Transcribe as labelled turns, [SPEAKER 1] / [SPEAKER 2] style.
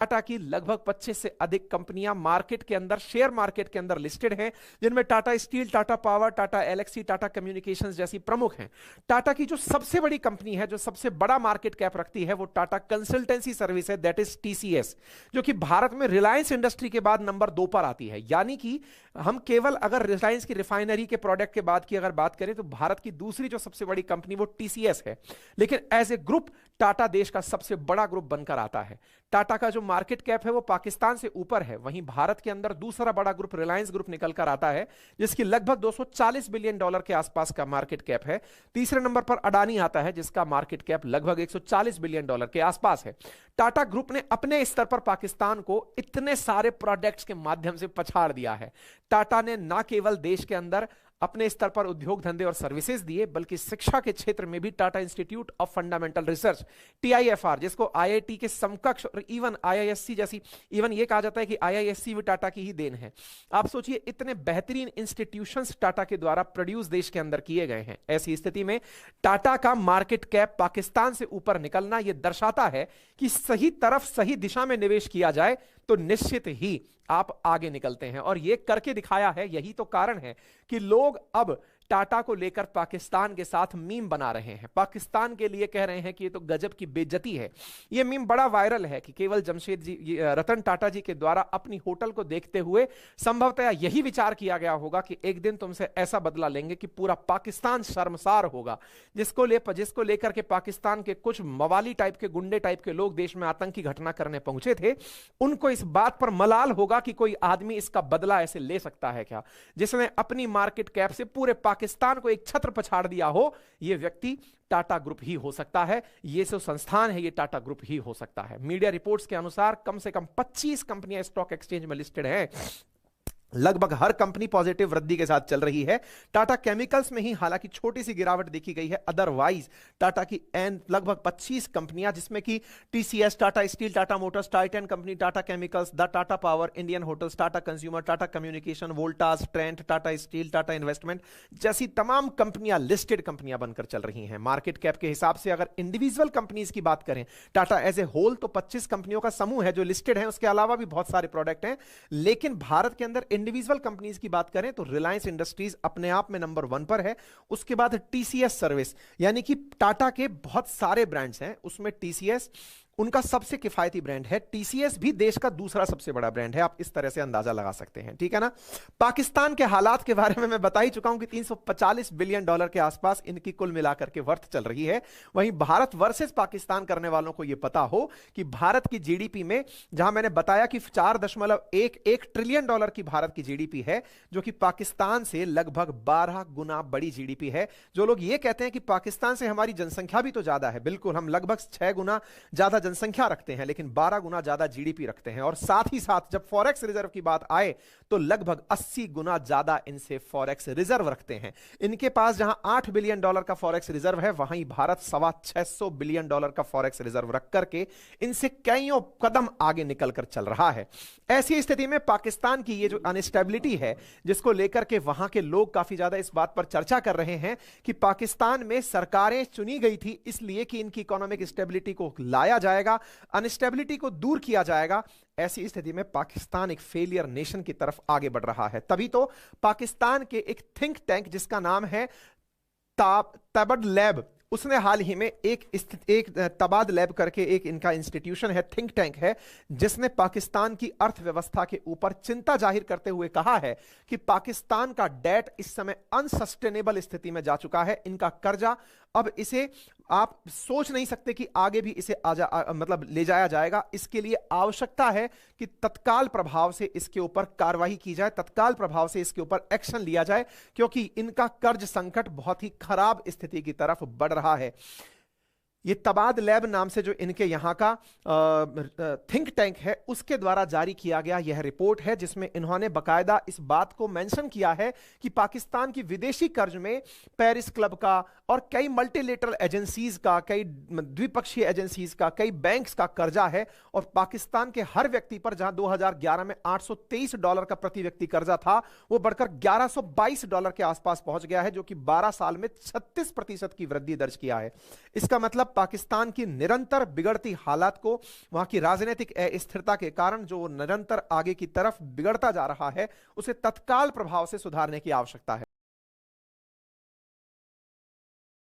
[SPEAKER 1] टाटा की लगभग 25 से अधिक कंपनियां मार्केट के अंदर, शेयर मार्केट के अंदर लिस्टेड हैं, जिनमें Tata steel, Tata power, Tata Elxsi, Tata communications जैसी प्रमुख हैं। टाटा की जो सबसे बड़ी कंपनी है, जो सबसे बड़ा मार्केट कैप रखती है, वो टाटा कंसल्टेंसी सर्विस है, दैट इज टीसीएस, जो कि भारत में रिलायंस इंडस्ट्री के बाद नंबर 2 पर आती है। यानी कि हम केवल अगर रिलायंस की रिफाइनरी के प्रोडक्ट के बाद की अगर बात करें तो भारत की दूसरी जो सबसे बड़ी कंपनी वो टीसीएस है। लेकिन एज ए ग्रुप टाटा देश का सबसे बड़ा ग्रुप बनकर आता है। टाटा का जो मार्केट कैप है वो पाकिस्तान से ऊपर है। वहीं भारत के अंदर दूसरा बड़ा ग्रुप रिलायंस ग्रुप निकलकर आता है, जिसकी लगभग 240 बिलियन डॉलर के आसपास का मार्केट कैप है। तीसरे नंबर पर अडानी आता है, जिसका मार्केट कैप लगभग 140 बिलियन डॉलर के आसपास है। टाटा ग्रुप ने अपने स्तर पर पाकिस्तान को इतने सारे प्रोडक्ट्स के माध्यम से पछाड़ दिया है। टाटा ने ना केवल देश के अंदर अपने स्तर पर उद्योग धंधे और सर्विसेज दिए, बल्कि शिक्षा के क्षेत्र में भी Tata institute of fundamental research, TIFR, जिसको आईआईटी के समकक्ष और इवन आईआईएससी जैसी, इवन ये कहा जाता है कि आईआईएससी भी टाटा की ही देन है। आप सोचिए, इतने बेहतरीन इंस्टीट्यूशंस टाटा के द्वारा प्रोड्यूस देश के अंदर किए गए हैं। ऐसी स्थिति में टाटा का मार्केट कैप पाकिस्तान से ऊपर निकलना यह दर्शाता है कि सही तरफ, सही दिशा में निवेश किया जाए तो निश्चित ही आप आगे निकलते हैं। और यह करके दिखाया है। यही तो कारण है कि लोग अब टाटा को लेकर पाकिस्तान के साथ मीम बना रहे हैं, पाकिस्तान के लिए कह रहे हैं कि ये तो गजब की बेइज्जती है। ये मीम बड़ा वायरल है कि केवल जमशेद जी, रतन टाटा जी के द्वारा अपनी होटल को देखते हुए संभवतः यही विचार किया गया होगा कि एक दिन तुमसे ऐसा बदला लेंगे कि पूरा पाकिस्तान शर्मसार होगा। जिसको लेकर के पाकिस्तान के कुछ मवाली टाइप के, गुंडे टाइप के लोग देश में आतंकी घटना करने पहुंचे थे, उनको इस बात पर मलाल होगा कि कोई आदमी इसका बदला ऐसे ले सकता है क्या, जिसने अपनी मार्केट कैप से पूरे पाकिस्तान को एक छत्र पछाड़ दिया हो। यह व्यक्ति टाटा ग्रुप ही हो सकता है, ये जो संस्थान है ये टाटा ग्रुप ही हो सकता है। मीडिया रिपोर्ट्स के अनुसार कम से कम 25 कंपनियां स्टॉक एक्सचेंज में लिस्टेड हैं। लगभग हर कंपनी पॉजिटिव वृद्धि के साथ चल रही है। टाटा केमिकल्स में ही हालांकि छोटी सी गिरावट देखी गई है। अदरवाइज टाटा की लगभग 25 कंपनियां, जिसमें कि TCS, Tata steel, Tata Motors, Titan company, Tata chemicals, the Tata power, Indian hotels, Tata consumer, Tata communication, Voltas, Trent, Tata steel, Tata investment जैसी तमाम कंपनियां लिस्टेड कंपनियां बनकर चल रही हैं। मार्केट कैप के हिसाब से अगर इंडिविजुअल कंपनीज की बात करें, टाटा एज ए होल तो 25 कंपनियों का समूह है जो लिस्टेड है। उसके अलावा भी बहुत सारे प्रोडक्ट हैं। लेकिन भारत के अंदर इंडिविजुअल कंपनीज की बात करें तो रिलायंस इंडस्ट्रीज अपने आप में नंबर 1 पर है। उसके बाद टीसीएस सर्विस, यानी कि टाटा के बहुत सारे ब्रांड्स हैं, उसमें टीसीएस उनका सबसे किफायती ब्रांड है। टीसीएस भी देश का दूसरा सबसे बड़ा ब्रांड है। आप इस तरह से अंदाजा लगा सकते हैं, ठीक है ना। पाकिस्तान के हालात के बारे में मैं बता ही चुका हूं कि 345 बिलियन डॉलर के आसपास इनकी कुल मिलाकर के वर्थ चल रही है। वहीं भारत वर्सेस पाकिस्तान करने वालों को यह पता हो कि भारत की जीडीपी में, जहां मैंने बताया कि 4.11 ट्रिलियन डॉलर की भारत की जीडीपी है, जो कि पाकिस्तान से लगभग 12 गुना बड़ी जीडीपी है। जो लोग ये कहते हैं कि पाकिस्तान से हमारी जनसंख्या भी तो ज्यादा है, बिल्कुल, हम लगभग 6 गुना ज्यादा जनसंख्या रखते हैं, लेकिन 12 गुना ज्यादा जीडीपी रखते हैं। और साथ ही साथ जब फॉरेक्स रिजर्व की बात आए तो लगभग 80 गुना ज्यादा इनसे फॉरेक्स रिजर्व रखते हैं। इनके पास जहां 8 बिलियन डॉलर का फॉरेक्स रिजर्व है, वहीं भारत 625 बिलियन डॉलर का फॉरेक्स रिजर्व रख करके इनसे कईयों कदम आगे निकलकर चल रहा है। ऐसी स्थिति में पाकिस्तान की ये जो अनस्टेबिलिटी है, जिसको लेकर के वहां के लोग काफी ज्यादा इस बात पर चर्चा कर रहे हैं कि पाकिस्तान में सरकारें चुनी गई थी इसलिए कि इनकी इकोनॉमिक स्टेबिलिटी को लाया जाएगा, अनस्टेबिलिटी को दूर किया जाएगा। ऐसी स्थिति में पाकिस्तान एक फेलियर नेशन की तरफ आगे बढ़ रहा है। तभी तो पाकिस्तान के एक थिंक टैंक जिसका नाम है तबद लैब, उसने हाल ही में एक तबाद लैब करके एक इनका इंस्टीट्यूशन है, थिंक टैंक है, जिसने पाकिस्तान की अर्थव्यवस्था के ऊपर चिंता जाहिर करते हुए कहा है कि पाकिस्तान का डेट इस समय अनसस्टेनेबल स्थिति में जा चुका है। इनका कर्जा अब इसे आप सोच नहीं सकते कि आगे भी इसे मतलब ले जाया जाएगा। इसके लिए आवश्यकता है कि तत्काल प्रभाव से इसके ऊपर कार्रवाई की जाए, तत्काल प्रभाव से इसके ऊपर एक्शन लिया जाए, क्योंकि इनका कर्ज संकट बहुत ही खराब स्थिति की तरफ बढ़ रहा है। ये तबाद लैब नाम से जो इनके यहां का थिंक टैंक है, उसके द्वारा जारी किया गया यह रिपोर्ट है, जिसमें इन्होंने बकायदा इस बात को मेंशन किया है कि पाकिस्तान की विदेशी कर्ज में पेरिस क्लब का और कई मल्टीलेटरल एजेंसीज का, कई द्विपक्षीय एजेंसीज का, कई बैंक्स का कर्जा है। और पाकिस्तान के हर व्यक्ति पर, जहां 2011 में $823 का प्रति व्यक्ति कर्जा था, वो बढ़कर $1122 के आसपास पहुंच गया है, जो कि 12 साल में 36% की वृद्धि दर्ज किया है। इसका मतलब मतलब पाकिस्तान की निरंतर बिगड़ती हालात को, वहां की राजनीतिक अस्थिरता के कारण जो निरंतर आगे की तरफ बिगड़ता जा रहा है, उसे तत्काल प्रभाव से सुधारने की आवश्यकता है।